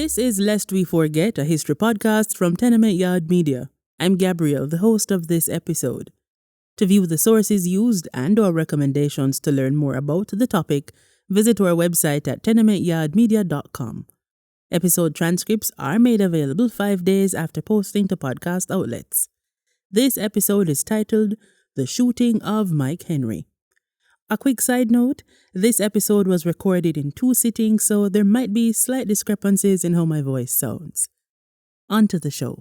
This is Lest We Forget, a history podcast from Tenement Yard Media. I'm Gabrielle, the host of this episode. To view the sources used and/or recommendations to learn more about the topic, visit our website at tenementyardmedia.com. Episode transcripts are made available 5 days after posting to podcast outlets. This episode is titled The Shooting of Mike Henry. A quick side note, this episode was recorded in 2 sittings, so there might be slight discrepancies in how my voice sounds. On to the show.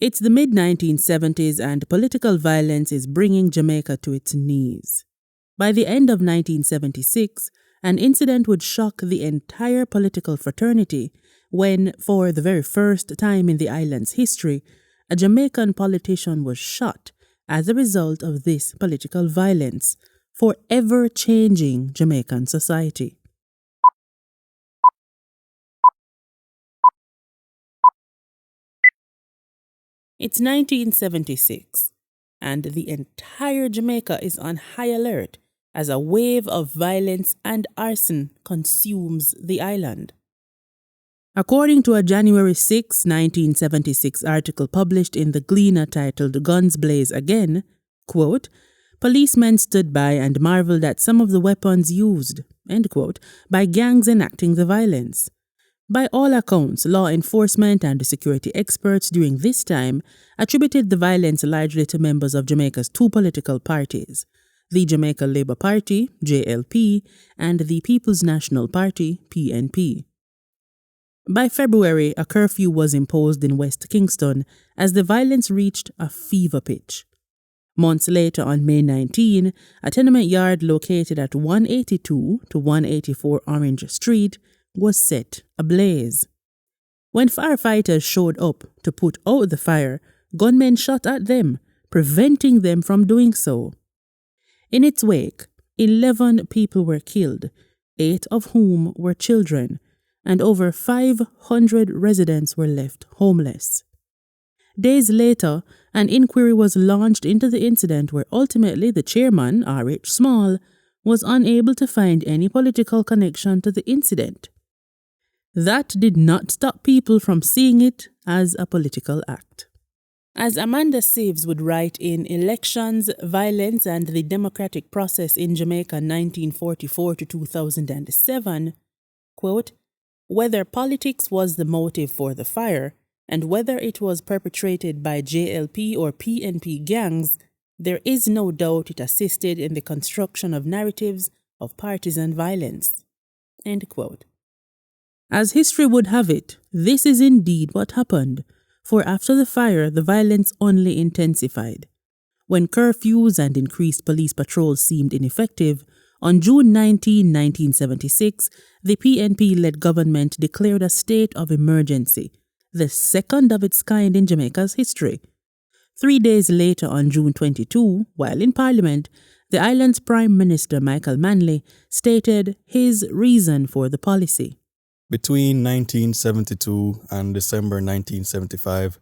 It's the mid-1970s and political violence is bringing Jamaica to its knees. By the end of 1976, an incident would shock the entire political fraternity when, for the very first time in the island's history, a Jamaican politician was shot as a result of this political violence, forever changing Jamaican society. It's 1976, and the entire Jamaica is on high alert as a wave of violence and arson consumes the island. According to a January 6, 1976 article published in the Gleaner titled Guns Blaze Again, quote, "Policemen stood by and marveled at some of the weapons used," end quote, by gangs enacting the violence. By all accounts, law enforcement and security experts during this time attributed the violence largely to members of Jamaica's 2 political parties, the Jamaica Labour Party, JLP, and the People's National Party, PNP. By February, a curfew was imposed in West Kingston as the violence reached a fever pitch. Months later, on May 19, a tenement yard located at 182 to 184 Orange Street was set ablaze. When firefighters showed up to put out the fire, gunmen shot at them, preventing them from doing so. In its wake, 11 people were killed, 8 of whom were children, and over 500 residents were left homeless. Days later, an inquiry was launched into the incident where ultimately the chairman, R.H. Small, was unable to find any political connection to the incident. That did not stop people from seeing it as a political act. As Amanda Saves would write in Elections, Violence and the Democratic Process in Jamaica 1944 to 2007, quote, "Whether politics was the motive for the fire, and whether it was perpetrated by JLP or PNP gangs, there is no doubt it assisted in the construction of narratives of partisan violence." End quote. As history would have it, this is indeed what happened, for after the fire, the violence only intensified. When curfews and increased police patrols seemed ineffective, on June 19, 1976, the PNP-led government declared a state of emergency, the second of its kind in Jamaica's history. 3 days later, on June 22, while in Parliament, the island's Prime Minister Michael Manley stated his reason for the policy. Between 1972 and December 1975,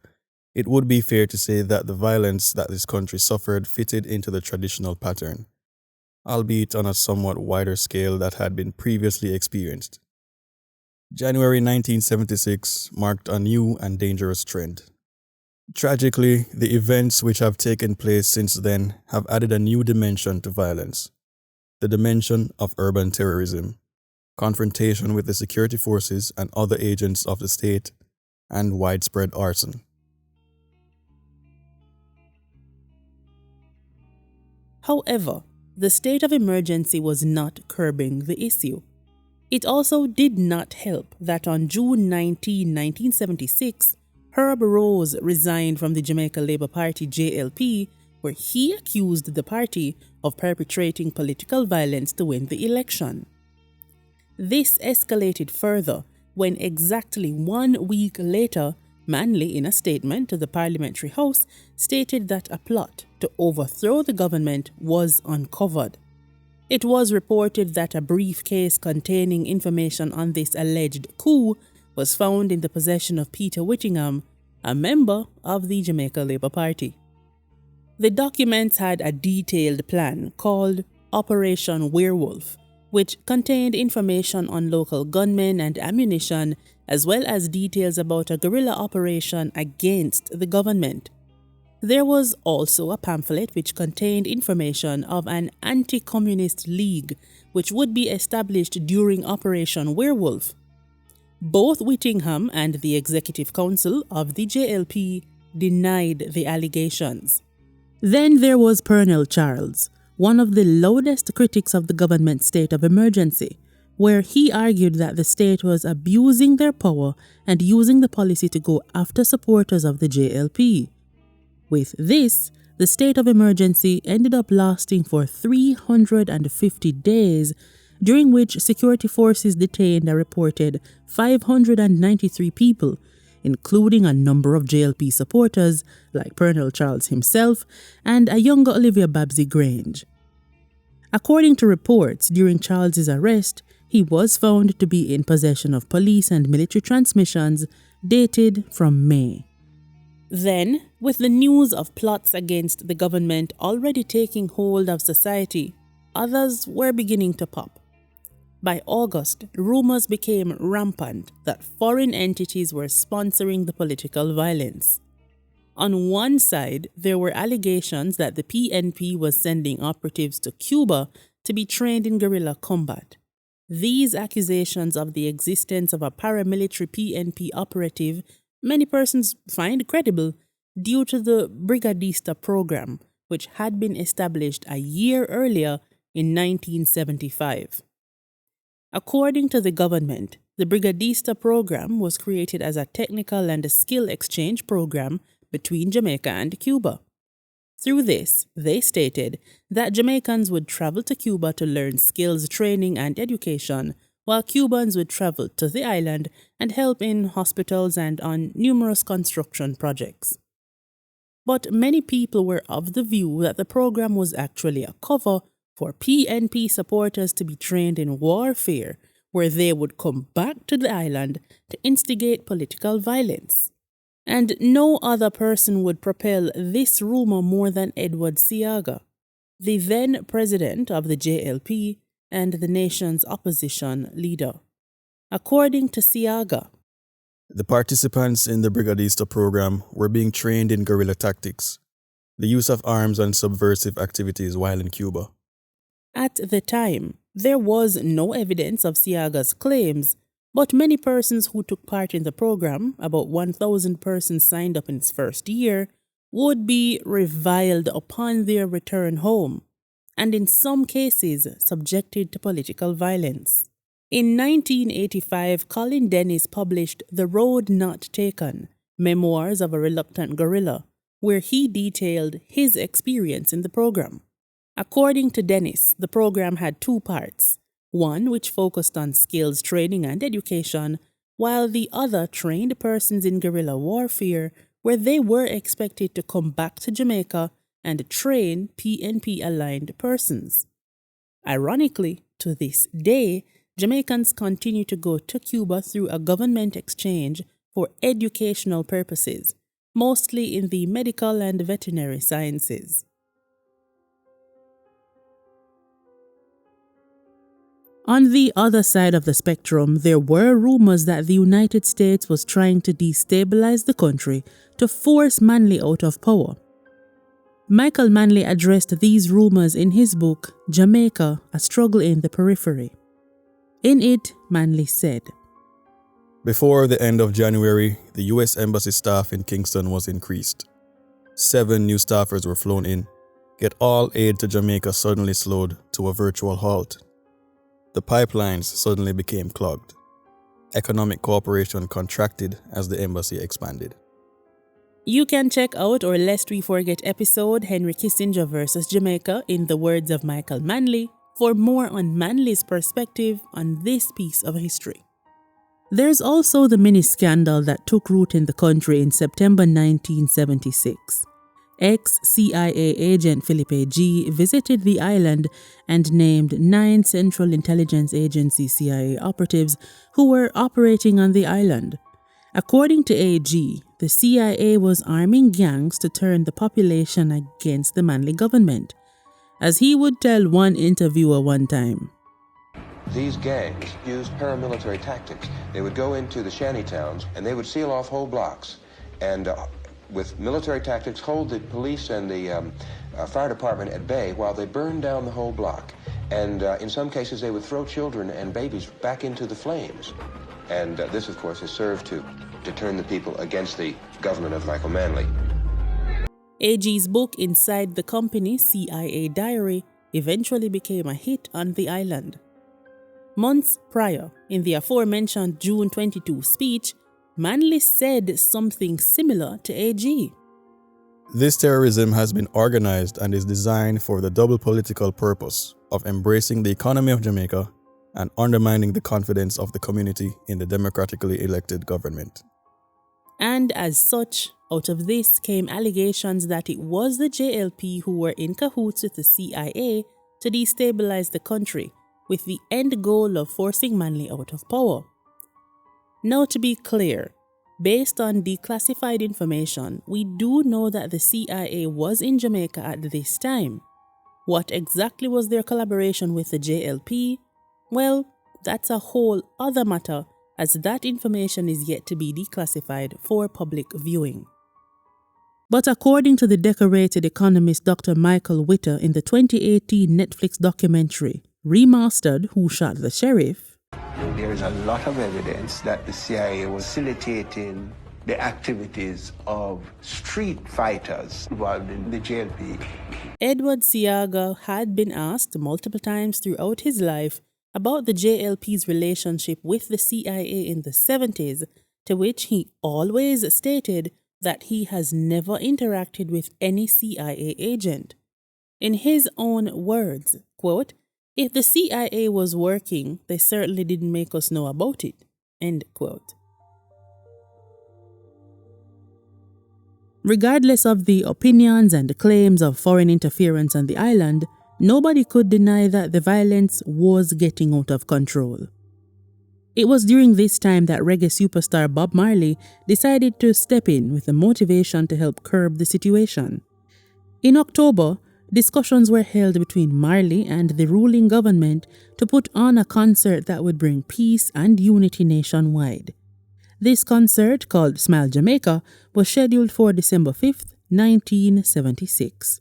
it would be fair to say that the violence that this country suffered fitted into the traditional pattern, albeit on a somewhat wider scale that had been previously experienced. January 1976 marked a new and dangerous trend. Tragically, the events which have taken place since then have added a new dimension to violence, the dimension of urban terrorism, confrontation with the security forces and other agents of the state, and widespread arson. However, the state of emergency was not curbing the issue. It also did not help that on June 19, 1976, Herb Rose resigned from the Jamaica Labour Party JLP, where he accused the party of perpetrating political violence to win the election. This escalated further when exactly 1 week later, Manley, in a statement to the Parliamentary House, stated that a plot to overthrow the government was uncovered. It was reported that a briefcase containing information on this alleged coup was found in the possession of Peter Whittingham, a member of the Jamaica Labour Party. The documents had a detailed plan called Operation Werewolf, which contained information on local gunmen and ammunition as well as details about a guerrilla operation against the government. There was also a pamphlet which contained information of an anti-communist league which would be established during Operation Werewolf. Both Whittingham and the Executive Council of the JLP denied the allegations. Then there was Pernell Charles, one of the loudest critics of the government state of emergency, where he argued that the state was abusing their power and using the policy to go after supporters of the JLP. With this, the state of emergency ended up lasting for 350 days, during which security forces detained a reported 593 people, including a number of JLP supporters like Pernell Charles himself and a younger Olivia Babsy Grange. According to reports, during Charles's arrest, he was found to be in possession of police and military transmissions dated from May. Then, with the news of plots against the government already taking hold of society, others were beginning to pop. By August, rumors became rampant that foreign entities were sponsoring the political violence. On one side, there were allegations that the PNP was sending operatives to Cuba to be trained in guerrilla combat. These accusations of the existence of a paramilitary PNP operative many persons find credible due to the Brigadista program, which had been established a year earlier in 1975. According to the government, the Brigadista program was created as a technical and a skill exchange program between Jamaica and Cuba. Through this, they stated that Jamaicans would travel to Cuba to learn skills, training, and education, while Cubans would travel to the island and help in hospitals and on numerous construction projects. But many people were of the view that the program was actually a cover for PNP supporters to be trained in warfare, where they would come back to the island to instigate political violence. And no other person would propel this rumor more than Edward Seaga, the then president of the JLP and the nation's opposition leader. According to Seaga, the participants in the Brigadista program were being trained in guerrilla tactics, the use of arms and subversive activities while in Cuba. At the time, there was no evidence of Seaga's claims, but many persons who took part in the program, about 1,000 persons signed up in its first year, would be reviled upon their return home, and in some cases subjected to political violence. In 1985, Colin Dennis published The Road Not Taken, Memoirs of a Reluctant Guerrilla, where he detailed his experience in the program. According to Dennis, the program had two parts, one which focused on skills training and education, while the other trained persons in guerrilla warfare, where they were expected to come back to Jamaica and train PNP-aligned persons. Ironically, to this day, Jamaicans continue to go to Cuba through a government exchange for educational purposes, mostly in the medical and veterinary sciences. On the other side of the spectrum, there were rumors that the United States was trying to destabilize the country to force Manley out of power. Michael Manley addressed these rumors in his book, Jamaica, A Struggle in the Periphery. In it, Manley said, "Before the end of January, the U.S. Embassy staff in Kingston was increased. 7 new staffers were flown in, yet all aid to Jamaica suddenly slowed to a virtual halt. The pipelines suddenly became clogged. Economic cooperation contracted as the embassy expanded." You can check out our Lest We Forget episode, Henry Kissinger versus Jamaica, in the words of Michael Manley, for more on Manley's perspective on this piece of history. There's also the mini-scandal that took root in the country in September 1976. Ex-CIA agent Philippe G. visited the island and named 9 Central Intelligence Agency CIA operatives who were operating on the island. According to AG, the CIA was arming gangs to turn the population against the Manley government. As he would tell one interviewer one time, These gangs used paramilitary tactics. They would go into the shanty towns and they would seal off whole blocks and with military tactics hold the police and the fire department at bay while they burned down the whole block. And in some cases they would throw children and babies back into the flames. And this, of course, has served to turn the people against the government of Michael Manley. AG's book Inside the Company CIA Diary eventually became a hit on the island. Months prior, in the aforementioned June 22 speech, Manley said something similar to AG. This terrorism has been organized and is designed for the double political purpose of embracing the economy of Jamaica and undermining the confidence of the community in the democratically elected government. And as such, out of this came allegations that it was the JLP who were in cahoots with the CIA to destabilize the country, with the end goal of forcing Manley out of power. Now, to be clear, based on declassified information, we do know that the CIA was in Jamaica at this time. What exactly was their collaboration with the JLP? Well, that's a whole other matter, as that information is yet to be declassified for public viewing. But according to the decorated economist Dr. Michael Witter in the 2018 Netflix documentary, Remastered, Who Shot the Sheriff, there is a lot of evidence that the CIA was facilitating the activities of street fighters involved in the JLP. Edward Siaga had been asked multiple times throughout his life about the JLP's relationship with the CIA in the 70s, to which he always stated that he has never interacted with any CIA agent. In his own words, quote, "If the CIA was working, they certainly didn't make us know about it," end quote. Regardless of the opinions and claims of foreign interference on the island, nobody could deny that the violence was getting out of control. It was during this time that reggae superstar Bob Marley decided to step in with a motivation to help curb the situation. In October, discussions were held between Marley and the ruling government to put on a concert that would bring peace and unity nationwide. This concert, called Smile Jamaica, was scheduled for December 5th, 1976.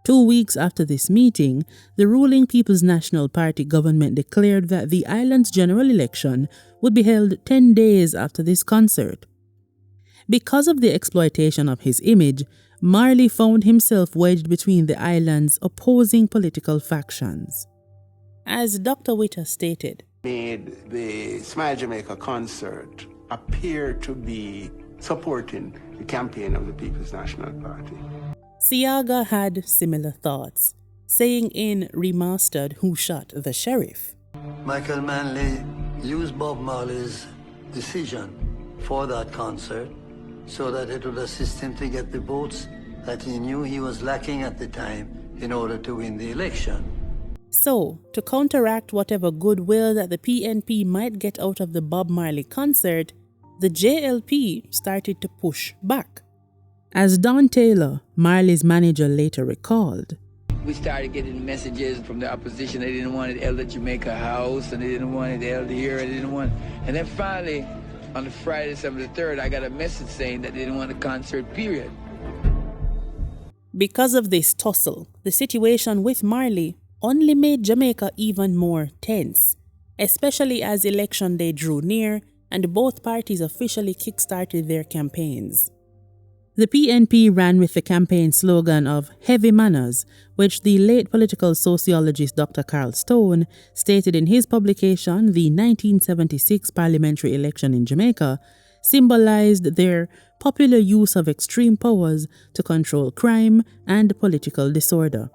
2 weeks after this meeting, the ruling People's National Party government declared that the island's general election would be held 10 days after this concert. Because of the exploitation of his image, Marley found himself wedged between the island's opposing political factions. As Dr. Witter stated, Made the Smile Jamaica concert appear to be supporting the campaign of the People's National Party. Siaga had similar thoughts, saying in Remastered, Who Shot the Sheriff, Michael Manley used Bob Marley's decision for that concert so that it would assist him to get the votes that he knew he was lacking at the time in order to win the election. So, to counteract whatever goodwill that the PNP might get out of the Bob Marley concert, the JLP started to push back. As Don Taylor, Marley's manager, later recalled, we started getting messages from the opposition. They didn't want it held at Jamaica House, and they didn't want it held here, they didn't want. And then finally, on the Friday, December the 3rd, I got a message saying that they didn't want a concert, period. Because of this tussle, the situation with Marley only made Jamaica even more tense, especially as election day drew near and both parties officially kick-started their campaigns. The PNP ran with the campaign slogan of Heavy Manners, which the late political sociologist Dr. Carl Stone stated in his publication, The 1976 Parliamentary Election in Jamaica, symbolized their popular use of extreme powers to control crime and political disorder.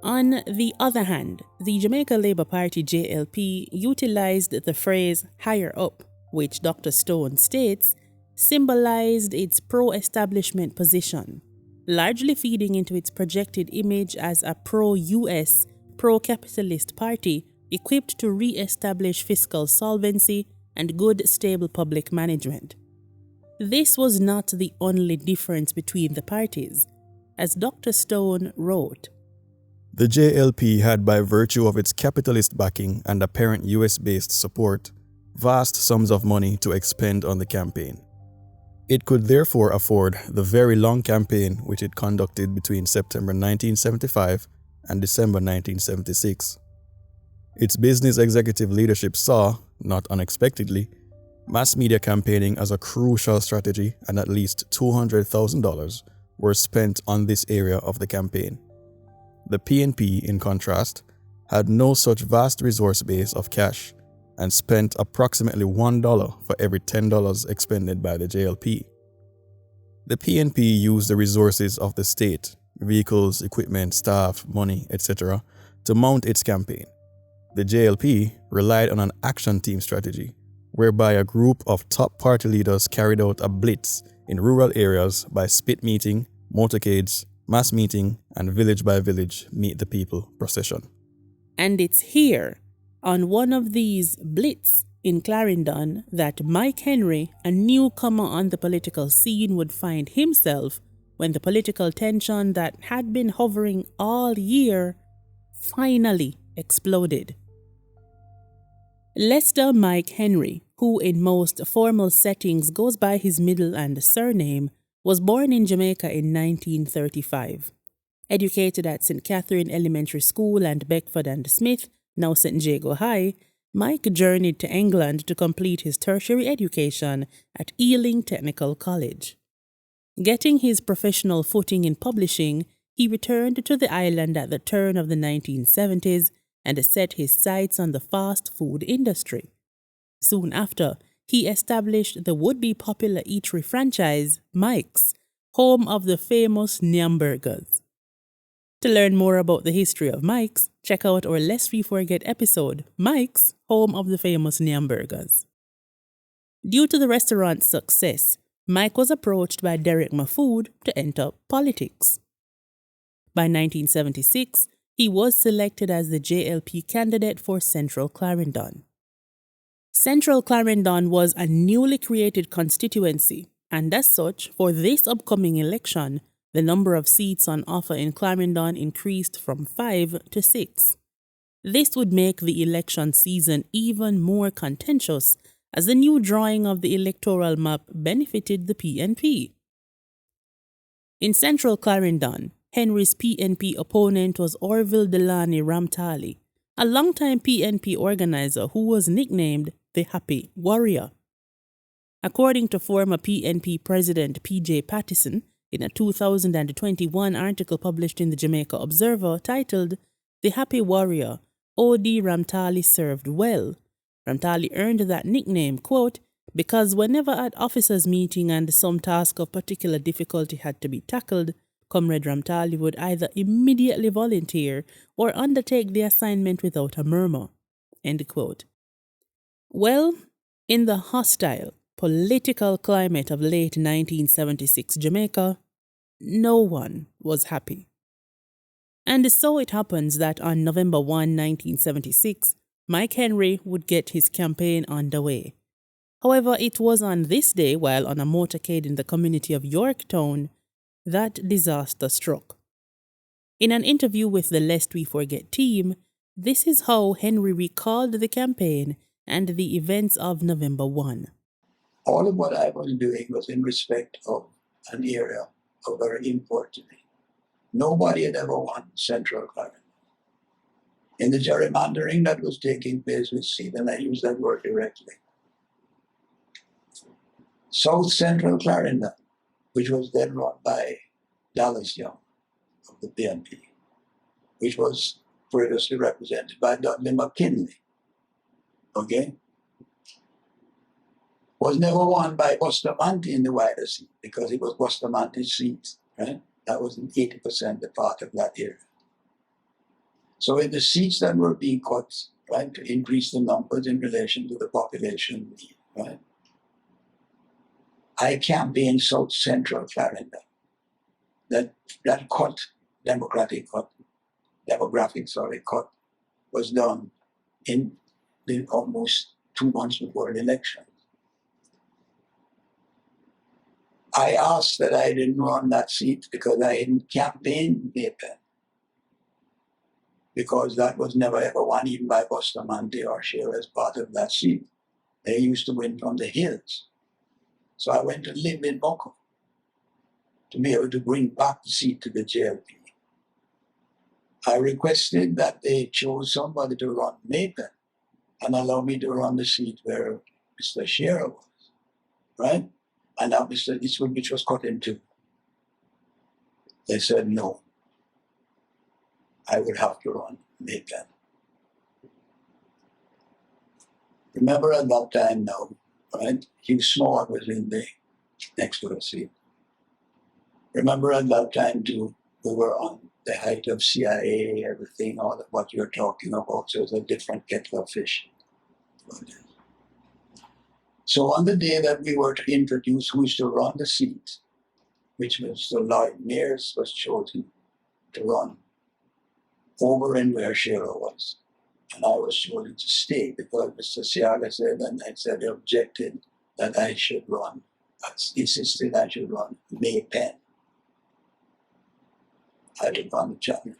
On the other hand, the Jamaica Labour Party JLP utilized the phrase higher up, which Dr. Stone states symbolized its pro-establishment position, largely feeding into its projected image as a pro-US, pro-capitalist party equipped to re-establish fiscal solvency and good, stable public management. This was not the only difference between the parties. As Dr. Stone wrote, The JLP had, by virtue of its capitalist backing and apparent US-based support, vast sums of money to expend on the campaign. It could therefore afford the very long campaign which it conducted between September 1975 and December 1976. Its business executive leadership saw, not unexpectedly, mass media campaigning as a crucial strategy, and at least $200,000 were spent on this area of the campaign. The PNP, in contrast, had no such vast resource base of cash and spent approximately $1 for every $10 expended by the JLP. The PNP used the resources of the state, vehicles, equipment, staff, money, etc., to mount its campaign. The JLP relied on an action team strategy, whereby a group of top party leaders carried out a blitz in rural areas by spit meeting, motorcades, mass meeting, and village by village meet the people procession. And it's here, on one of these blitz in Clarendon, that Mike Henry, a newcomer on the political scene, would find himself when the political tension that had been hovering all year finally exploded. Lester Mike Henry, who in most formal settings goes by his middle and surname, was born in Jamaica in 1935. Educated at St. Catherine Elementary School and Beckford and Smith, now St. Jago High, Mike journeyed to England to complete his tertiary education at Ealing Technical College. Getting his professional footing in publishing, he returned to the island at the turn of the 1970s and set his sights on the fast food industry. Soon after, he established the would-be popular eatery franchise, Mike's, home of the famous Nyamburgers. To learn more about the history of Mike's, check out our Lest We Forget episode, Mike's, home of the famous Nyamburgers. Due to the restaurant's success, Mike was approached by Derek Mafood to enter politics. By 1976, he was selected as the JLP candidate for Central Clarendon. Central Clarendon was a newly created constituency, and as such, for this upcoming election, the number of seats on offer in Clarendon increased from 5 to 6. This would make the election season even more contentious, as the new drawing of the electoral map benefited the PNP. In Central Clarendon, Henry's PNP opponent was Orville Delany Ramtali, a longtime PNP organizer who was nicknamed the Happy Warrior. According to former PNP President P.J. Pattison, in a 2021 article published in the Jamaica Observer titled, "The Happy Warrior, O.D. Ramtali served well." Ramtali earned that nickname, quote, because whenever at officers' meeting and some task of particular difficulty had to be tackled, Comrade Ramtali would either immediately volunteer or undertake the assignment without a murmur, end quote. Well, in the hostile political climate of late 1976 Jamaica, no one was happy. And so it happens that on November 1, 1976, Mike Henry would get his campaign underway. However, it was on this day, while on a motorcade in the community of Yorktown, that disaster struck. In an interview with the Lest We Forget team, this is how Henry recalled the campaign and the events of November 1. All of what I was doing was in respect of an area of very import to me. Nobody had ever won Central Clarendon. In the gerrymandering that was taking place with seat, and I use that word directly, South Central Clarendon, which was then run by Dallas Young of the PNP, which was previously represented by Dudley McKinley, okay, was never won by Bustamante in the wider seat because it was Bustamante's seat, right? That was 80% the part of that area. So in the seats that were being cut, right, to increase the numbers in relation to the population, right, I campaigned South Central Clarendon. That cut, demographic cut, was done in almost 2 months before the election. I asked that I didn't run that seat because I hadn't campaigned Maypen. because that was never ever won even by Bustamante or Shearer as part of that seat. They used to win from the hills. So I went to live in Boko to be able to bring back the seat to the JLP. I requested that they chose somebody to run Macon and allow me to run the seat where Mr. Shearer was, right? And now Mr. Eastwood, which was cut in two. They said no. I would have to run Macon. Remember at that time now, right? Hugh Small was in the next to the seat. Remember at that time too, we were on the height of CIA, everything, all of what you're talking about. So it's a different kettle of fish. So on the day that we were to introduce who is to run the seat, which was the Lloyd Mears was chosen to run over in where Shearer was. And I was chosen to stay because Mr. Siaga said, and I said he objected that I should run. He insisted I should run May Penn. I took on the challenge.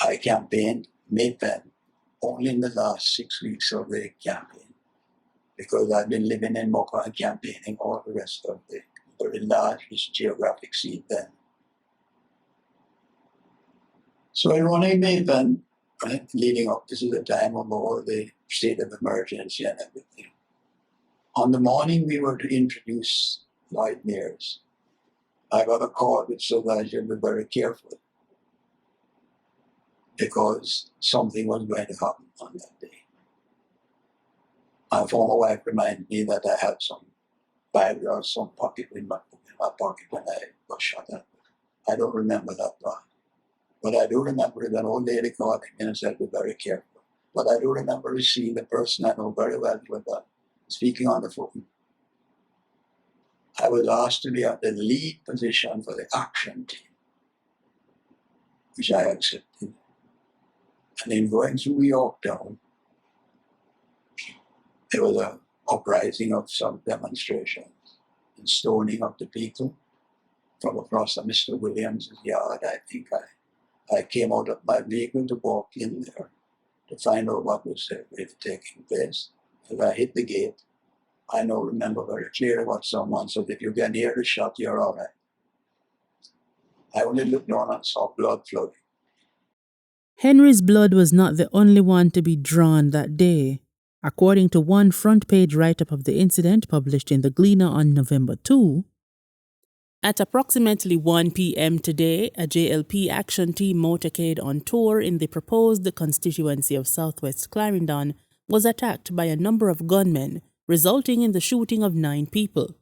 I campaigned May Penn only in the last 6 weeks of the campaign because I've been living in Mocha and campaigning all the rest of the very large geographic seat then. So I run a May Penn, right, leading up. This is the time of all the state of emergency and everything. On the morning we were to introduce Lloyd Mears, I got a call which said I should be very careful because something was going to happen on that day. My former wife reminded me that I had some Bible or some pocket in my pocket when I was shot at. I don't remember that part. But I do remember that old lady called me and said, be very careful. But I do remember seeing the person I know very well with that speaking on the phone. I was asked to be at the lead position for the action team, which I accepted. And in going through Yorktown, there was an uprising of some demonstrations and stoning of the people from across Mr. Williams' yard. I think I came out of my vehicle to walk in there to find out what was really taking place. As I hit the gate, I now remember very clearly what someone said, if you can hear the shot, you're all right. I only looked down and saw blood flowing. Henry's blood was not the only one to be drawn that day. According to one front-page write-up of the incident published in the Gleaner on November 2, at approximately 1 p.m. today, a JLP action team motorcade on tour in the proposed constituency of Southwest Clarendon was attacked by a number of gunmen, resulting in the shooting of 9 people.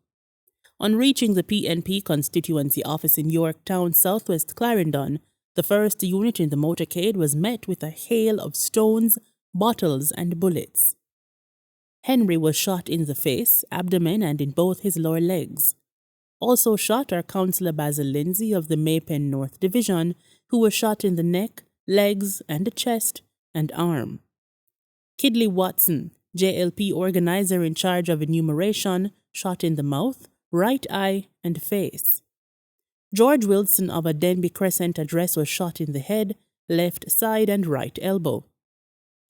On reaching the PNP constituency office in Yorktown, Southwest Clarendon, the first unit in the motorcade was met with a hail of stones, bottles, and bullets. Henry was shot in the face, abdomen, and in both his lower legs. Also shot are Councillor Basil Lindsay of the Maypen North Division, who was shot in the neck, legs, and the chest and arm. Kidley Watson, JLP organizer in charge of enumeration, shot in the mouth, right eye, and face. George Wilson of a Denby Crescent address was shot in the head, left side, and right elbow.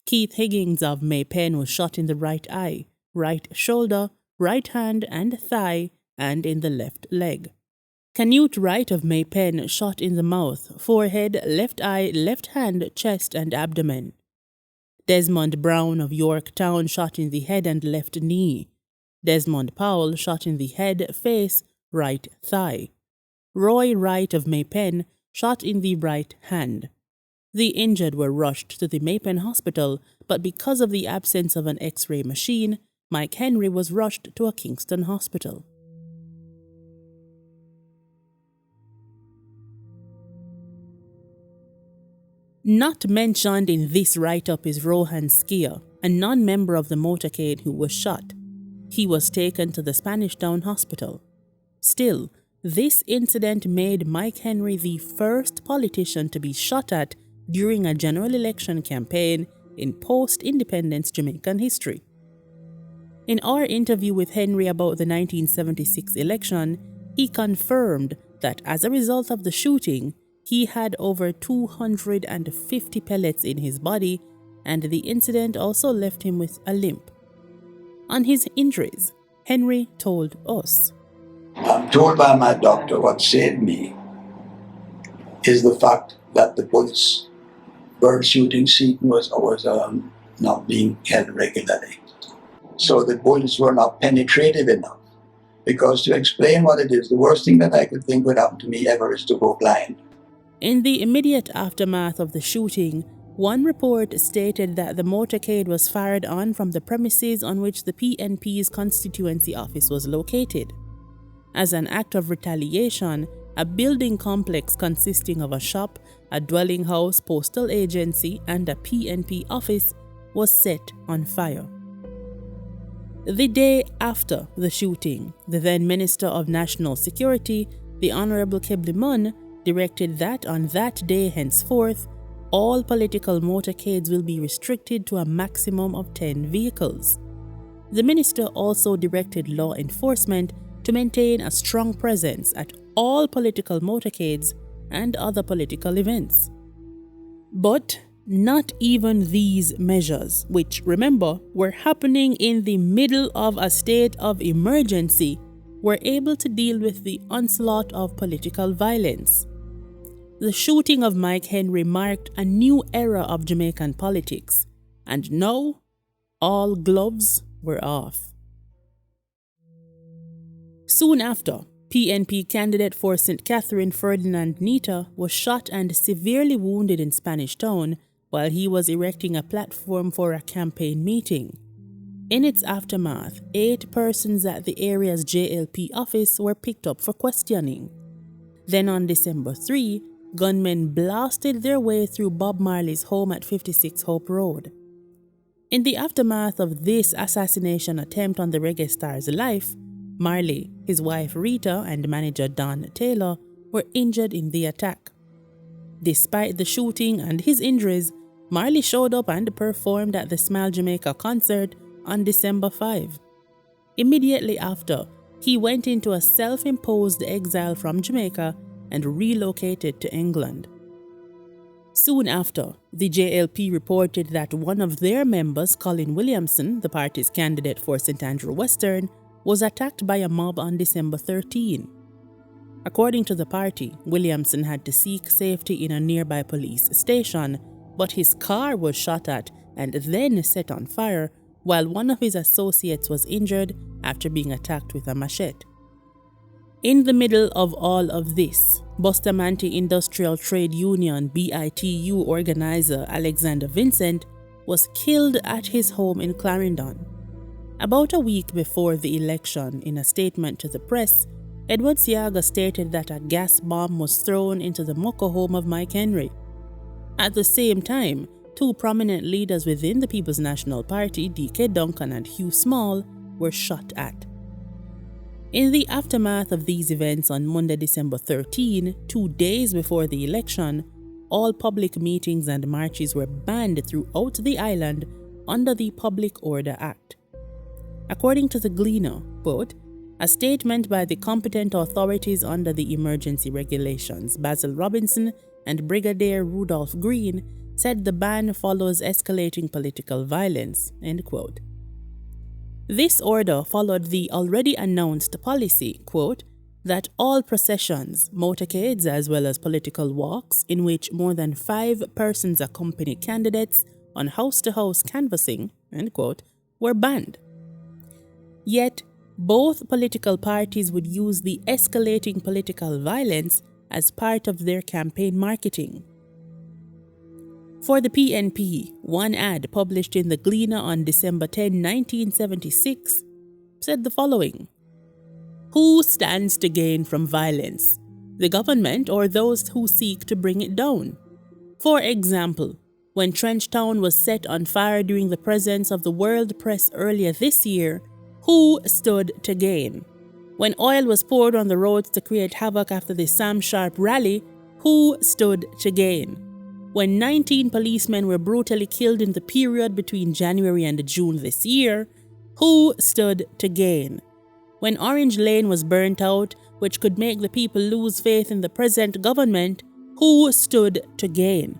Keith Higgins of Maypen was shot in the right eye, right shoulder, right hand and thigh, and in the left leg. Canute Wright of Maypen shot in the mouth, forehead, left eye, left hand, chest, and abdomen. Desmond Brown of Yorktown shot in the head and left knee. Desmond Powell shot in the head, face, right thigh. Roy Wright of Maypen shot in the right hand. The injured were rushed to the Maypen Hospital, but because of the absence of an X-ray machine, Mike Henry was rushed to a Kingston hospital. Not mentioned in this write-up is Rohan Skia, a non-member of the motorcade who was shot. He was taken to the Spanish Town Hospital. Still, this incident made Mike Henry the first politician to be shot at during a general election campaign in post-independence Jamaican history. In our interview with Henry about the 1976 election, he confirmed that as a result of the shooting, he had over 250 pellets in his body, and the incident also left him with a limp. On his injuries, Henry told us, I'm told by my doctor what saved me is the fact that the bullets bird shooting season was not being held regularly. So the bullets were not penetrative enough. Because to explain what it is, the worst thing that I could think would happen to me ever is to go blind. In the immediate aftermath of the shooting, one report stated that the motorcade was fired on from the premises on which the PNP's constituency office was located. As an act of retaliation, a building complex consisting of a shop, a dwelling house, postal agency, and a PNP office was set on fire. The day after the shooting, the then Minister of National Security, the Honorable Kebli Munn, directed that on that day henceforth, all political motorcades will be restricted to a maximum of 10 vehicles. The minister also directed law enforcement to maintain a strong presence at all political motorcades and other political events. But not even these measures, which, remember, were happening in the middle of a state of emergency, were able to deal with the onslaught of political violence. The shooting of Mike Henry marked a new era of Jamaican politics, and now all gloves were off. Soon after, PNP candidate for St. Catherine Ferdinand Nita was shot and severely wounded in Spanish Town while he was erecting a platform for a campaign meeting. In its aftermath, 8 persons at the area's JLP office were picked up for questioning. Then on December 3, gunmen blasted their way through Bob Marley's home at 56 Hope Road. In the aftermath of this assassination attempt on the reggae star's life, Marley, his wife Rita, and manager Don Taylor were injured in the attack. Despite the shooting and his injuries, Marley showed up and performed at the Smile Jamaica concert on December 5. Immediately after, he went into a self-imposed exile from Jamaica and relocated to England. Soon after, the JLP reported that one of their members, Colin Williamson, the party's candidate for St. Andrew Western, was attacked by a mob on December 13. According to the party, Williamson had to seek safety in a nearby police station, but his car was shot at and then set on fire, while one of his associates was injured after being attacked with a machete. In the middle of all of this, Bustamante Industrial Trade Union BITU organizer Alexander Vincent was killed at his home in Clarendon. About a week before the election, in a statement to the press, Edward Siaga stated that a gas bomb was thrown into the Moko home of Mike Henry. At the same time, 2 prominent leaders within the People's National Party, D.K. Duncan and Hugh Small, were shot at. In the aftermath of these events on Monday, December 13, 2 days before the election, all public meetings and marches were banned throughout the island under the Public Order Act. According to the Gleaner, quote, a statement by the competent authorities under the emergency regulations, Basil Robinson and Brigadier Rudolph Green, said the ban follows escalating political violence, end quote. This order followed the already announced policy, quote, that all processions, motorcades, as well as political walks in which more than 5 persons accompany candidates on house-to-house canvassing, end quote, were banned. Yet, both political parties would use the escalating political violence as part of their campaign marketing. For the PNP, one ad published in the Gleaner on December 10, 1976, said the following: who stands to gain from violence? The government or those who seek to bring it down? For example, when Trenchtown was set on fire during the presence of the world press earlier this year, who stood to gain? When oil was poured on the roads to create havoc after the Sam Sharp rally, who stood to gain? When 19 policemen were brutally killed in the period between January and June this year, who stood to gain? When Orange Lane was burnt out, which could make the people lose faith in the present government, Who stood to gain?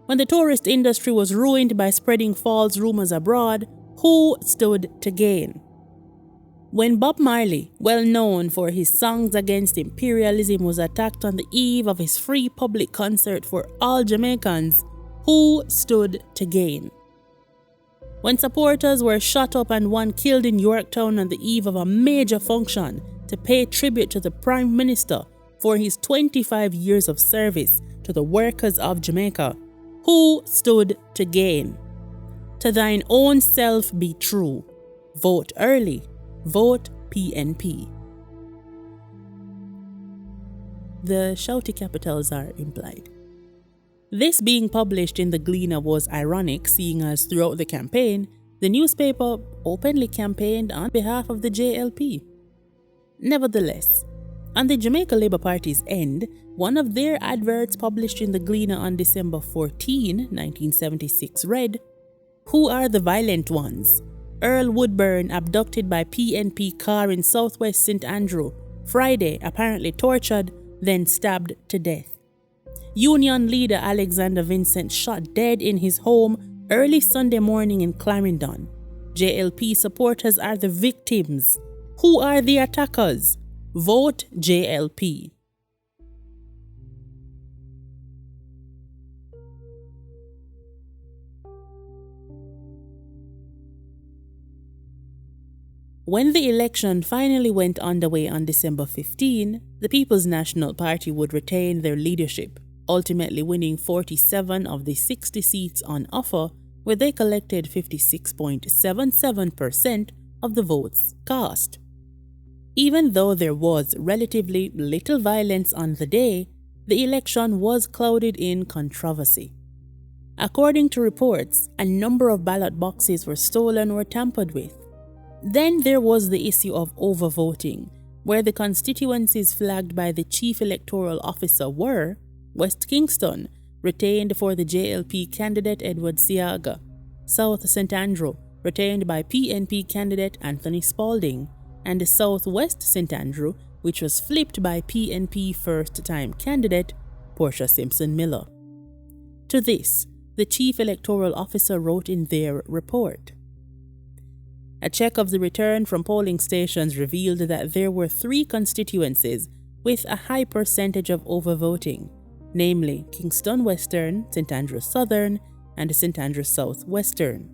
When the tourist industry was ruined by spreading false rumors abroad, who stood to gain? When Bob Marley, well known for his songs against imperialism, was attacked on the eve of his free public concert for all Jamaicans, who stood to gain? When supporters were shot up and one killed in Yorktown on the eve of a major function to pay tribute to the Prime Minister for his 25 years of service to the workers of Jamaica, who stood to gain? To thine own self be true. Vote early. Vote PNP. The shouty capitals are implied. This being published in the Gleaner was ironic, seeing as throughout the campaign, the newspaper openly campaigned on behalf of the JLP. Nevertheless, on the Jamaica Labour Party's end, one of their adverts published in the Gleaner on December 14, 1976 read, "Who are the violent ones? Earl Woodburn abducted by PNP car in southwest St. Andrew. Friday, apparently tortured, then stabbed to death. Union leader Alexander Vincent shot dead in his home early Sunday morning in Clarendon. JLP supporters are the victims. Who are the attackers? Vote JLP." When the election finally went underway on December 15, the People's National Party would retain their leadership, ultimately winning 47 of the 60 seats on offer, where they collected 56.77% of the votes cast. Even though there was relatively little violence on the day, the election was clouded in controversy. According to reports, a number of ballot boxes were stolen or tampered with. Then there was the issue of overvoting, where the constituencies flagged by the Chief Electoral Officer were West Kingston, retained for the JLP candidate Edward Siaga; South St. Andrew, retained by PNP candidate Anthony Spalding; and Southwest St. Andrew, which was flipped by PNP first-time candidate Portia Simpson Miller. To this, the Chief Electoral Officer wrote in their report, "A check of the return from polling stations revealed that there were 3 constituencies with a high percentage of overvoting, namely Kingston Western, St. Andrews Southern, and St. Andrews South Western.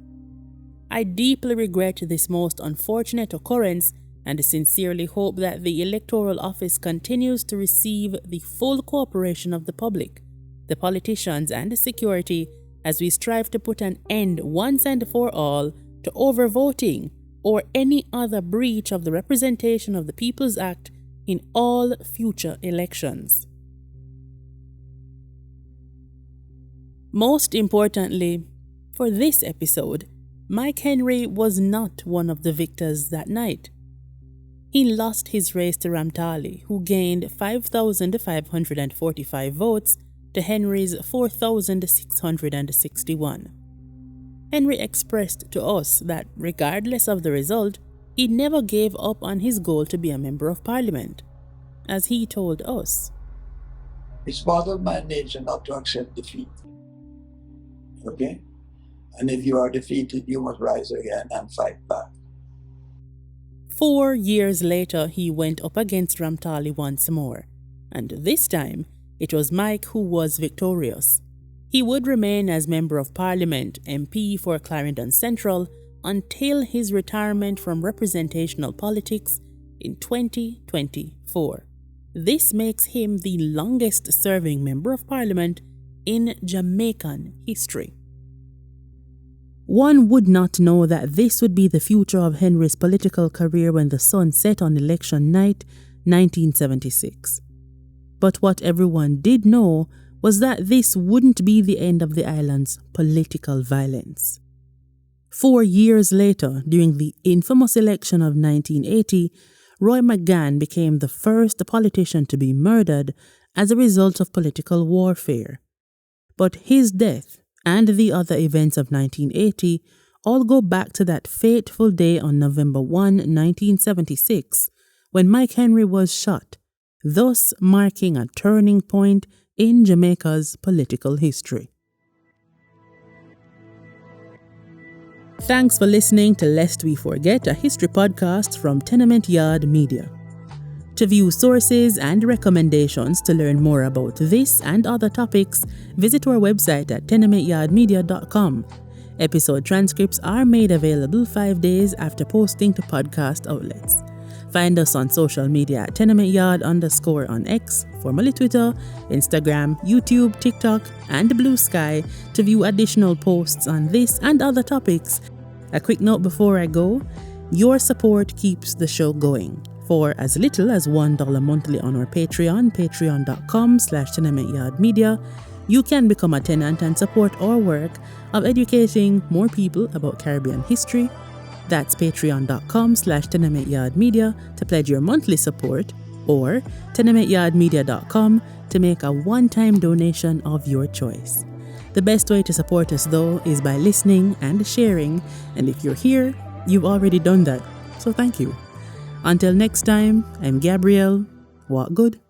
I deeply regret this most unfortunate occurrence and sincerely hope that the Electoral Office continues to receive the full cooperation of the public, the politicians, and the security as we strive to put an end once and for all to overvoting or any other breach of the Representation of the People's Act in all future elections." Most importantly, for this episode, Mike Henry was not one of the victors that night. He lost his race to Ramtali, who gained 5,545 votes to Henry's 4,661. Henry expressed to us that regardless of the result, he never gave up on his goal to be a member of Parliament. As he told us, "It's part of my nature not to accept defeat. Okay? And if you are defeated, you must rise again and fight back." 4 years later, he went up against Ramtali once more, and this time it was Mike who was victorious. He would remain as Member of Parliament, MP for Clarendon Central, until his retirement from representational politics in 2024. This makes him the longest-serving Member of Parliament in Jamaican history. One would not know that this would be the future of Henry's political career when the sun set on election night, 1976. But what everyone did know was that this wouldn't be the end of the island's political violence. 4 years later, during the infamous election of 1980, Roy McGann became the first politician to be murdered as a result of political warfare. But his death and the other events of 1980 all go back to that fateful day on November 1, 1976, when Mike Henry was shot, thus marking a turning point in Jamaica's political history. Thanks for listening to Lest We Forget, a history podcast from Tenement Yard Media. To view sources and recommendations to learn more about this and other topics, visit our website at tenementyardmedia.com. Episode transcripts are made available 5 days after posting to podcast outlets. Find us on social media at tenementyard_ on X, formerly Twitter, Instagram, YouTube, TikTok, and Blue Sky to view additional posts on this and other topics. A quick note before I go, your support keeps the show going. For as little as $1 monthly on our Patreon, patreon.com/tenementyardmedia, you can become a tenant and support our work of educating more people about Caribbean history. That's patreon.com/tenementyardmedia to pledge your monthly support, or tenementyardmedia.com to make a one-time donation of your choice. The best way to support us, though, is by listening and sharing, and if you're here, you've already done that, so thank you. Until next time, I'm Gabrielle. Walk good.